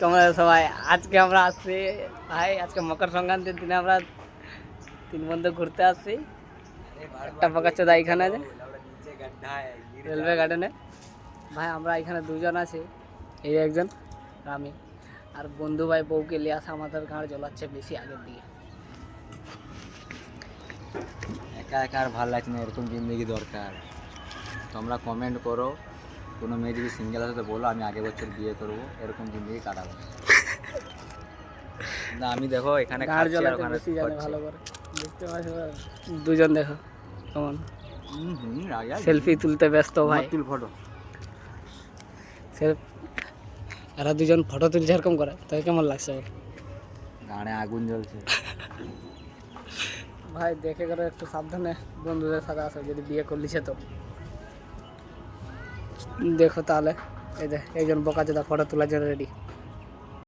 তোমরা সবাই আজকে আমরা আসছি ভাই, আজকে মকর সংক্রান্তির দিনে আমরা তিন বন্ধু ঘুরতে আসছি। একটা পকাচ্চোদা এখানে আছে রেলওয়ে গার্ডেনে। ভাই আমরা এখানে দুজন আছি, এই একজন আর আমি। আর বন্ধু ভাই বউকে নিয়ে আসা আমাদের গাঁড় জ্বলাচ্ছে বেশি আগের দিকে। একা একা আর ভালো লাগছে না, এরকম জিন্দগি দরকার। তোমরা কমেন্ট করো, কোনো মেয়ে যদি সিঙ্গেল আছে তো বলো, আমি আগের বছর বিয়ে করবো, এরকম জিন্দগি কাটাবো। না আমি দেখো এখানে গাঁড় খাচ্ছি আর জ্বলাতে ওখানে বেশি জানে খাচ্ছি। ভালো করে, দেখতে পাচ্ছ দুজন দেখো কেমন রাজা সেলফি তুলতে ব্যস্ত ভাই। তুল ফটো। এরা দুজন ফটো তুলছে এরকম করে, তাই কেমন লাগছে ওর? গানে আগুন জ্বলছে। ভাই দেখে করে একটু সাবধানে বন্ধুদের সাথে আসো, যদি বিয়ে করলিছে তো দেখো। তাহলে এই যে একজন বোকাচোদা ফটো তোলার জন্য রেডি।